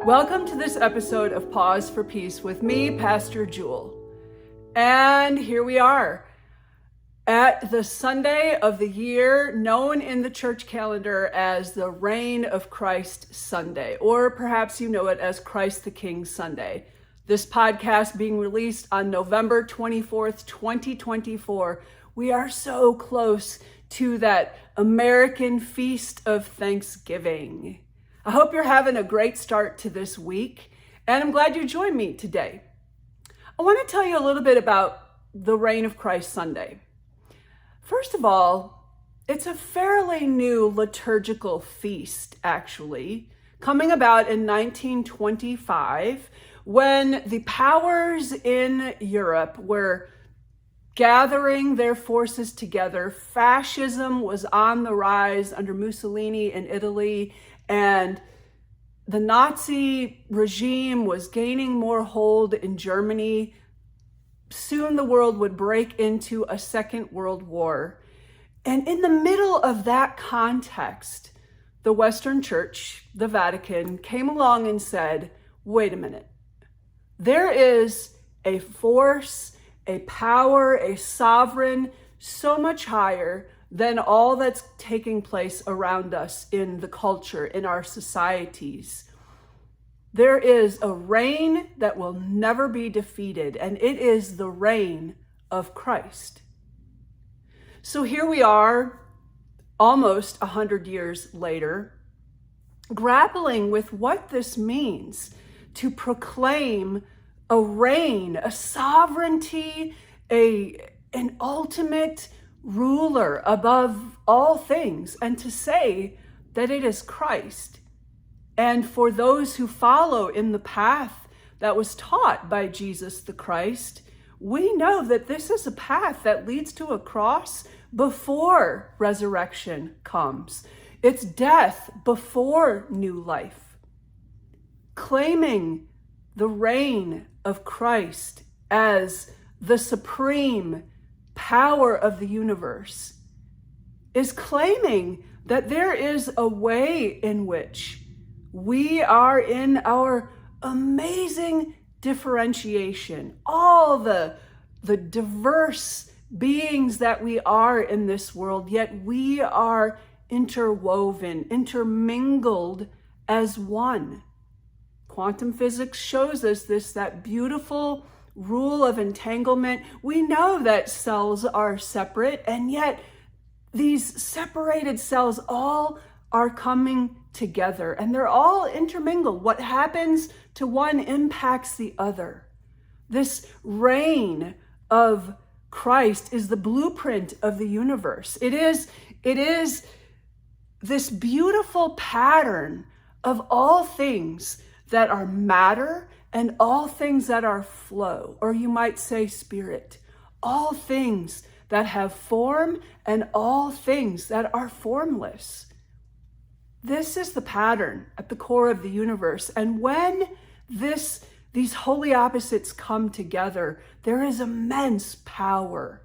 Welcome to this episode of Pause for Peace with me, Pastor Jule. And here we are at the Sunday of the year known in the church calendar as the Reign of Christ Sunday, or perhaps you know it as Christ the King Sunday. This podcast being released on November 24th, 2024. We are so close to that American feast of Thanksgiving. I hope you're having a great start to this week, and I'm glad you joined me today. I want to tell you a little bit about the Reign of Christ Sunday. First of all, it's a fairly new liturgical feast, actually, coming about in 1925 when the powers in Europe were gathering their forces together. Fascism was on the rise under Mussolini in Italy, and the Nazi regime was gaining more hold in Germany. Soon the world would break into a Second World War. And in the middle of that context, the Western Church, the Vatican, came along and said, wait a minute. There is a force, a power, a sovereign, so much higher than all that's taking place around us in the culture, in our societies. There is a reign that will never be defeated, and it is the reign of Christ. So here we are, almost 100 years later, grappling with what this means to proclaim a reign, a sovereignty, an ultimate ruler above all things, and to say that it is Christ. And for those who follow in the path that was taught by Jesus the Christ, we know that this is a path that leads to a cross before resurrection comes. It's death before new life. Claiming the reign of Christ as the supreme power of the universe is claiming that there is a way in which we are in our amazing differentiation, all the diverse beings that we are in this world, yet we are interwoven, intermingled as one. Quantum physics shows us this, that beautiful rule of entanglement. We know that cells are separate, and yet these separated cells all are coming together, and they're all intermingled. What happens to one impacts the other. This reign of Christ is the blueprint of the universe. It is this beautiful pattern of all things that are matter and all things that are flow, or you might say spirit, all things that have form and all things that are formless. This is the pattern at the core of the universe. And when these holy opposites come together, there is immense power.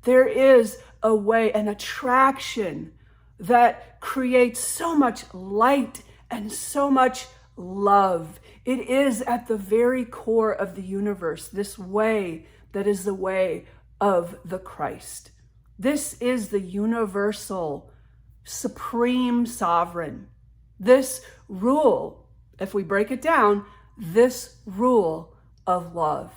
There is a way, an attraction that creates so much light and so much love. It is at the very core of the universe, this way that is the way of the Christ. This is the universal, supreme sovereign. This rule, if we break it down, this rule of love.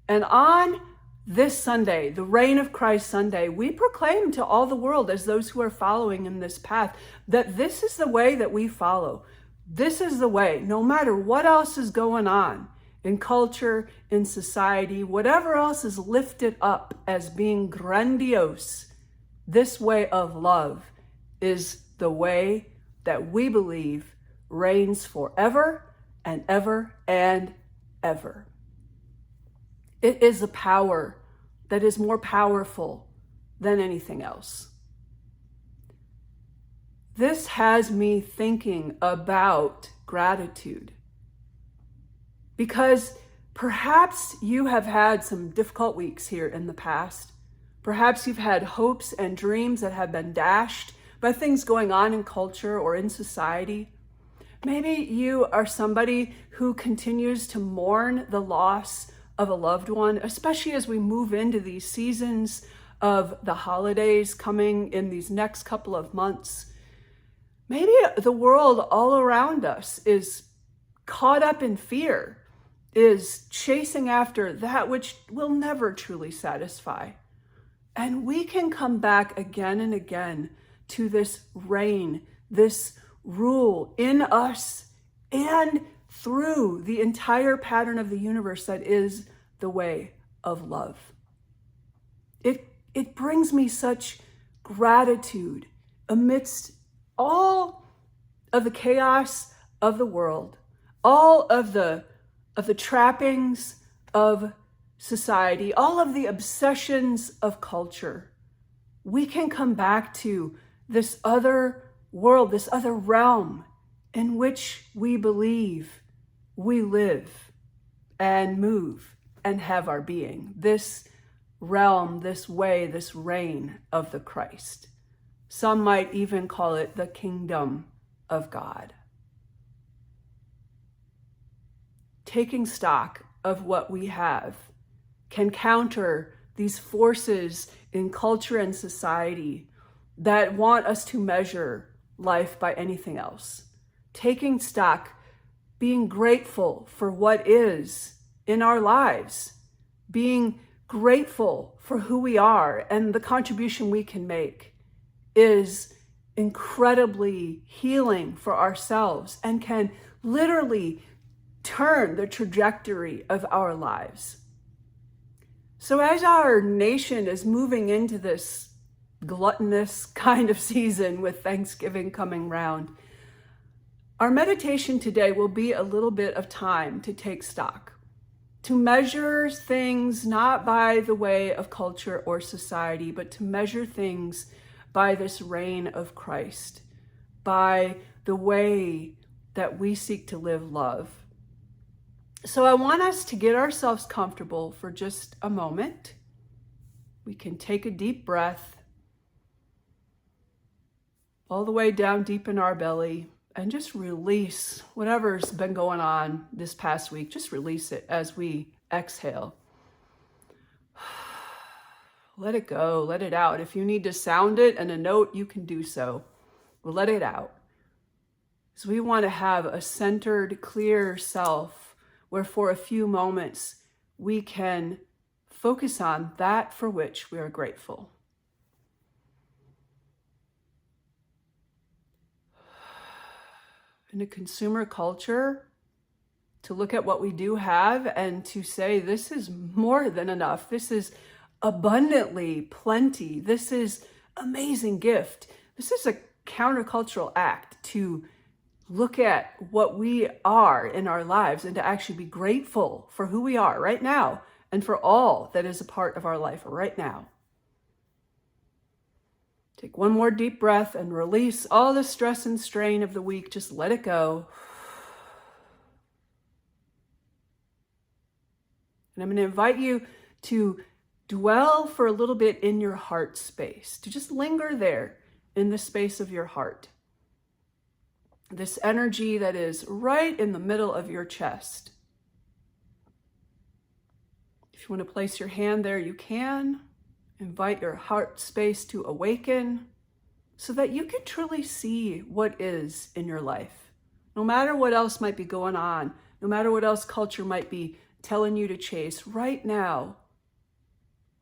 And on this Sunday, the Reign of Christ Sunday, we proclaim to all the world, as those who are following in this path, that this is the way that we follow. This is the way, no matter what else is going on in culture, in society, whatever else is lifted up as being grandiose, this way of love is the way that we believe reigns forever and ever and ever. It is a power that is more powerful than anything else. This has me thinking about gratitude, because perhaps you have had some difficult weeks here in the past. Perhaps you've had hopes and dreams that have been dashed by things going on in culture or in society. Maybe you are somebody who continues to mourn the loss of a loved one, especially as we move into these seasons of the holidays coming in these next couple of months. Maybe the world all around us is caught up in fear, is chasing after that which will never truly satisfy. And we can come back again and again to this reign, this rule in us and through the entire pattern of the universe that is the way of love. It brings me such gratitude amidst all of the chaos of the world, all of the trappings of society, all of the obsessions of culture. We can come back to this other world, this other realm in which we believe we live and move and have our being. This realm, this way, this reign of the Christ. Some might even call it the kingdom of God. Taking stock of what we have can counter these forces in culture and society that want us to measure life by anything else. Taking stock, being grateful for what is in our lives, being grateful for who we are and the contribution we can make is incredibly healing for ourselves and can literally turn the trajectory of our lives. So as our nation is moving into this gluttonous kind of season with Thanksgiving coming round, our meditation today will be a little bit of time to take stock, to measure things not by the way of culture or society, but to measure things by this reign of Christ, by the way that we seek to live love. So I want us to get ourselves comfortable for just a moment. We can take a deep breath all the way down deep in our belly and just release whatever's been going on this past week. Just release it as we exhale. Let it go, let it out. If you need to sound it and a note, you can do so. But let it out. So we want to have a centered, clear self where for a few moments we can focus on that for which we are grateful. In a consumer culture, to look at what we do have and to say, this is more than enough. This is abundantly plenty. This is amazing gift. This is a countercultural act to look at what we are in our lives and to actually be grateful for who we are right now and for all that is a part of our life right now. Take one more deep breath and release all the stress and strain of the week. Just let it go. And I'm going to invite you to dwell for a little bit in your heart space, to just linger there in the space of your heart. This energy that is right in the middle of your chest. If you want to place your hand there, you can. Invite your heart space to awaken so that you can truly see what is in your life. No matter what else might be going on, no matter what else culture might be telling you to chase, right now,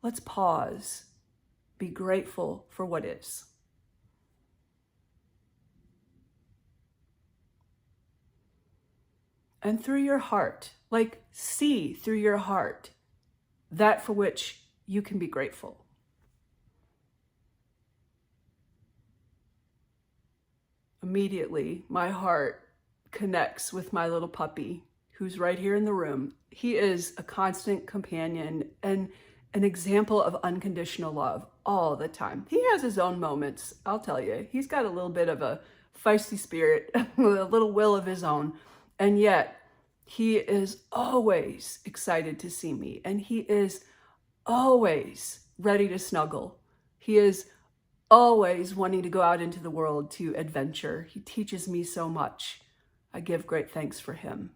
let's pause. Be grateful for what is. And through your heart, like see through your heart that for which you can be grateful. Immediately, my heart connects with my little puppy who's right here in the room. He is a constant companion and an example of unconditional love all the time. He has his own moments, I'll tell you. He's got a little bit of a feisty spirit, a little will of his own. And yet, he is always excited to see me. And he is always ready to snuggle. He is always wanting to go out into the world to adventure. He teaches me so much I give great thanks for him.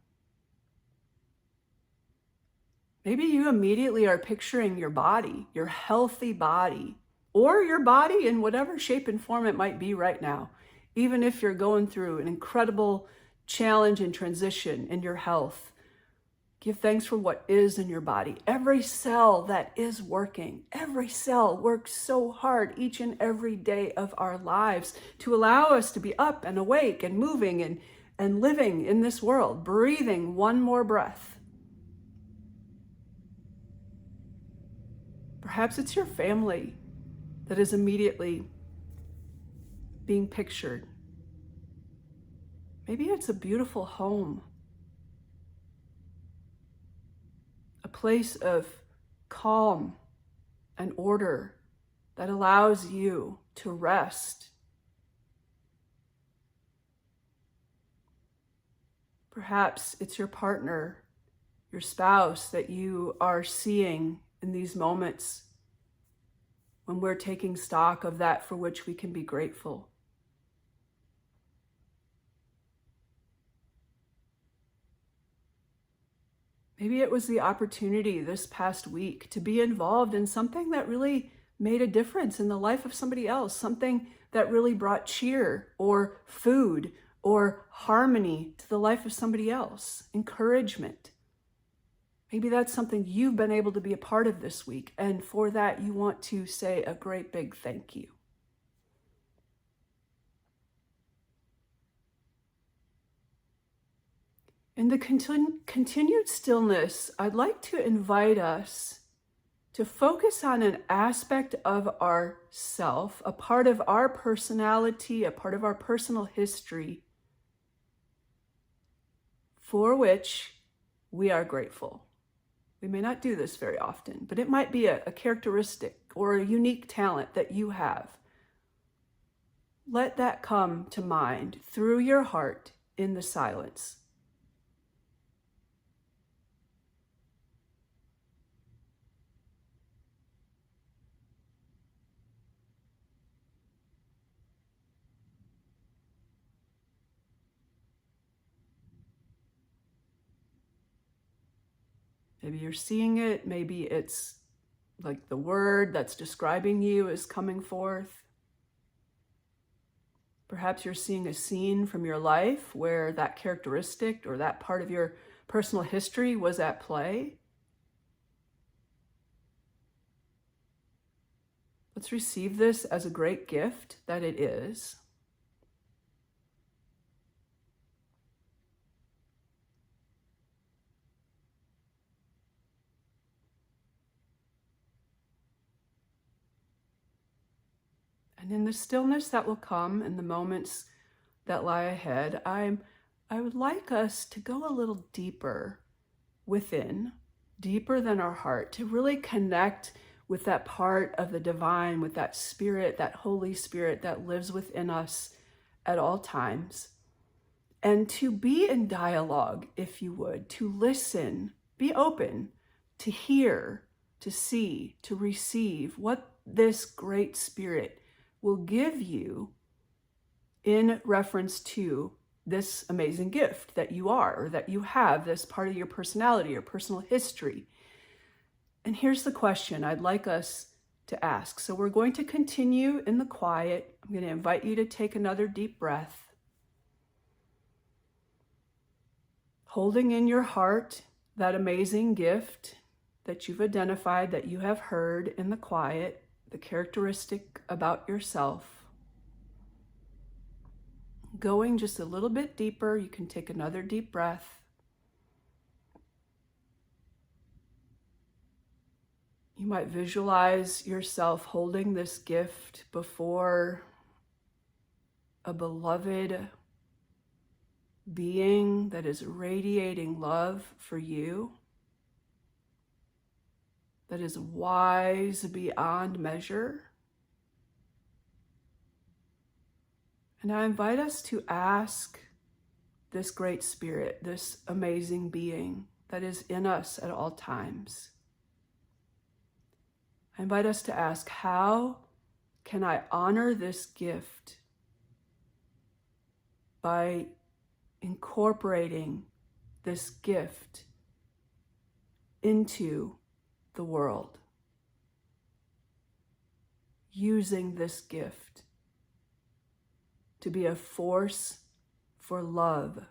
Maybe you immediately are picturing your body, your healthy body, or your body in whatever shape and form it might be right now. Even if you're going through an incredible challenge and transition in your health, give thanks for what is in your body. Every cell that is working, every cell works so hard each and every day of our lives to allow us to be up and awake and moving and living in this world, breathing one more breath. Perhaps it's your family that is immediately being pictured. Maybe it's a beautiful home, a place of calm and order that allows you to rest. Perhaps it's your partner, your spouse that you are seeing in these moments when we're taking stock of that for which we can be grateful. Maybe it was the opportunity this past week to be involved in something that really made a difference in the life of somebody else, something that really brought cheer or food or harmony to the life of somebody else, encouragement. Maybe that's something you've been able to be a part of this week, and for that you want to say a great big thank you. In the continued stillness, I'd like to invite us to focus on an aspect of our self, a part of our personality, a part of our personal history, for which we are grateful. We may not do this very often, but it might be a characteristic or a unique talent that you have. Let that come to mind through your heart in the silence. Maybe you're seeing it. Maybe it's like the word that's describing you is coming forth. Perhaps you're seeing a scene from your life where that characteristic or that part of your personal history was at play. Let's receive this as a great gift that it is. And in the stillness that will come in the moments that lie ahead, I would like us to go a little deeper within, deeper than our heart, to really connect with that part of the divine, with that spirit, that Holy Spirit that lives within us at all times. And to be in dialogue, if you would, to listen, be open, to hear, to see, to receive what this great spirit will give you in reference to this amazing gift that you are, or that you have, this part of your personality, your personal history. And here's the question I'd like us to ask. So we're going to continue in the quiet. I'm going to invite you to take another deep breath, holding in your heart that amazing gift that you've identified, that you have heard in the quiet, the characteristic about yourself. Going just a little bit deeper, you can take another deep breath. You might visualize yourself holding this gift before a beloved being that is radiating love for you, that is wise beyond measure. And I invite us to ask this great spirit, this amazing being that is in us at all times. I invite us to ask, how can I honor this gift by incorporating this gift into the world, using this gift to be a force for love,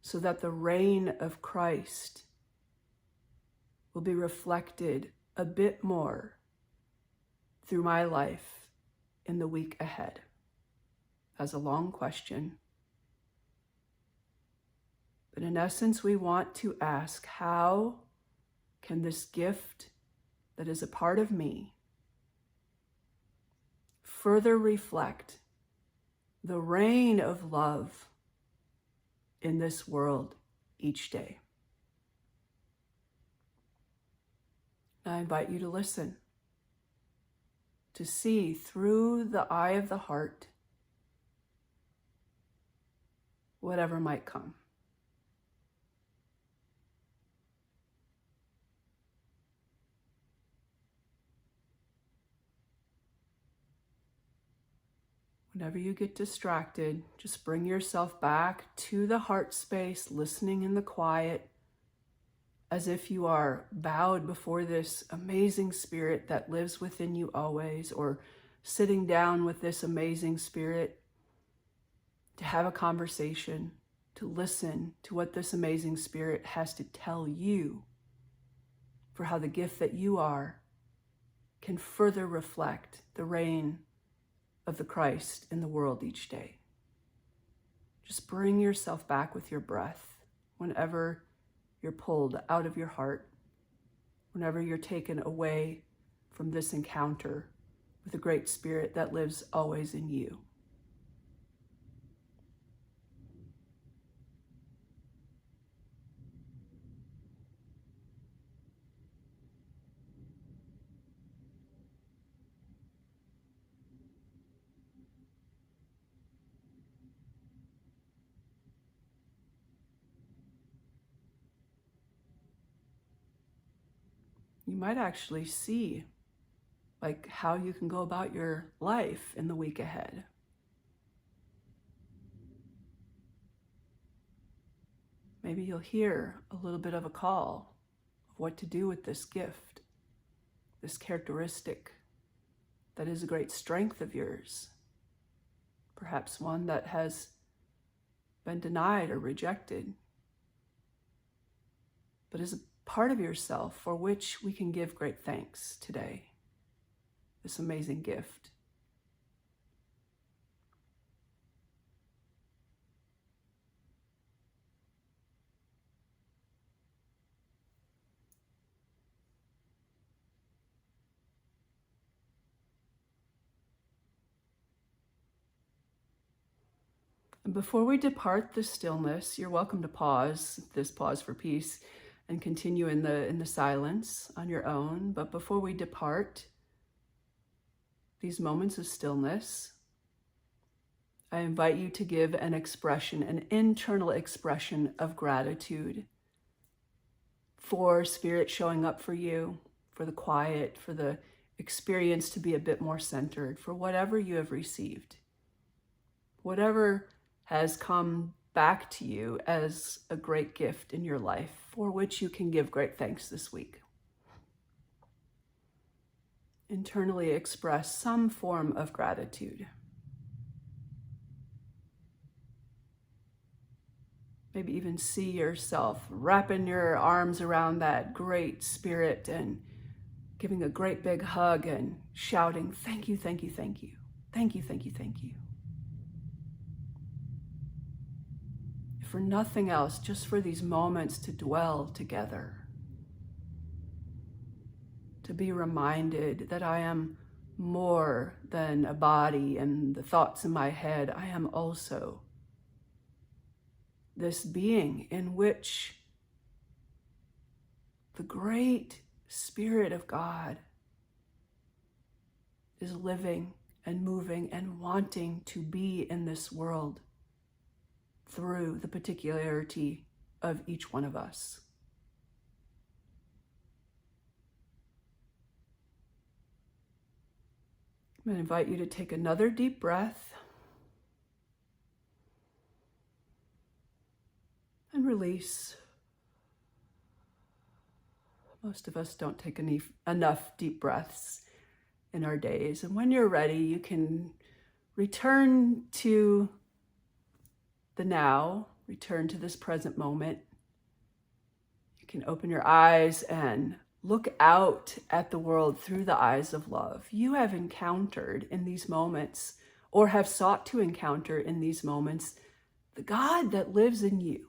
so that the reign of Christ will be reflected a bit more through my life in the week ahead. As a long question, but in essence, we want to ask, how can this gift that is a part of me further reflect the reign of love in this world each day? I invite you to listen, to see through the eye of the heart whatever might come. Whenever you get distracted, just bring yourself back to the heart space, listening in the quiet, as if you are bowed before this amazing spirit that lives within you always, or sitting down with this amazing spirit to have a conversation, to listen to what this amazing spirit has to tell you, for how the gift that you are can further reflect the reign of the Christ in the world each day. Just bring yourself back with your breath whenever you're pulled out of your heart, whenever you're taken away from this encounter with the great spirit that lives always in you. You might actually see how you can go about your life in the week ahead. Maybe you'll hear a little bit of a call of what to do with this gift, this characteristic that is a great strength of yours, perhaps one that has been denied or rejected, but is a part of yourself for which we can give great thanks today. This amazing gift. And before we depart the stillness, you're welcome to pause for peace, and continue in the silence on your own. But before we depart these moments of stillness, I invite you to give an expression, an internal expression of gratitude for Spirit showing up for you, for the quiet, for the experience to be a bit more centered, for whatever you have received, whatever has come back to you as a great gift in your life, for which you can give great thanks this week. Internally express some form of gratitude. Maybe even see yourself wrapping your arms around that great spirit and giving a great big hug and shouting, "Thank you, thank you, thank you. Thank you, thank you, thank you." For nothing else, just for these moments to dwell together, to be reminded that I am more than a body and the thoughts in my head. I am also this being in which the great Spirit of God is living and moving and wanting to be in this world through the particularity of each one of us. I'm going to invite you to take another deep breath. release. Most of us don't take enough deep breaths in our days. And when you're ready, you can return to the now, return to this present moment. You can open your eyes and look out at the world through the eyes of love. You have encountered in these moments, or have sought to encounter in these moments, the God that lives in you.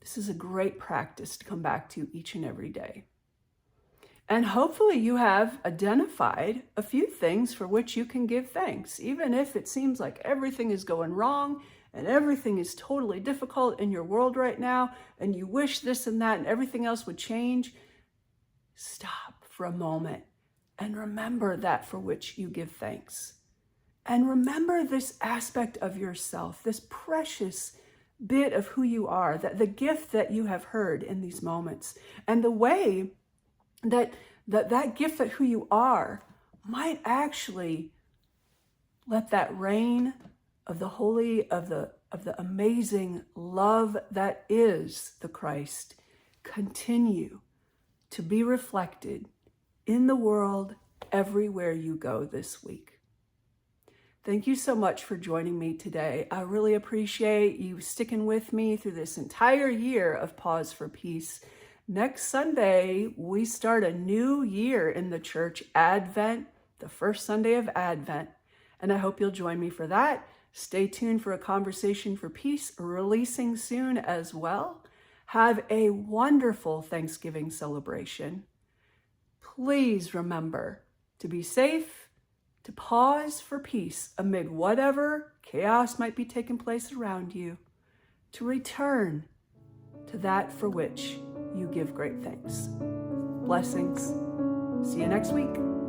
This is a great practice to come back to each and every day. And hopefully you have identified a few things for which you can give thanks, even if it seems like everything is going wrong and everything is totally difficult in your world right now, and you wish this and that and everything else would change. Stop for a moment and remember that for which you give thanks. And remember this aspect of yourself, this precious bit of who you are, that the gift that you have heard in these moments, and the way that gift that who you are might actually let that rain of the holy, of the amazing love that is the Christ continue to be reflected in the world everywhere you go this week. Thank you so much for joining me today. I really appreciate you sticking with me through this entire year of Pause for Peace. Next Sunday, we start a new year in the church, Advent, the first Sunday of Advent. And I hope you'll join me for that. Stay tuned for a Conversation for Peace releasing soon as well. Have a wonderful Thanksgiving celebration. Please remember to be safe, to pause for peace amid whatever chaos might be taking place around you, to return to that for which you give great thanks. Blessings. See you next week.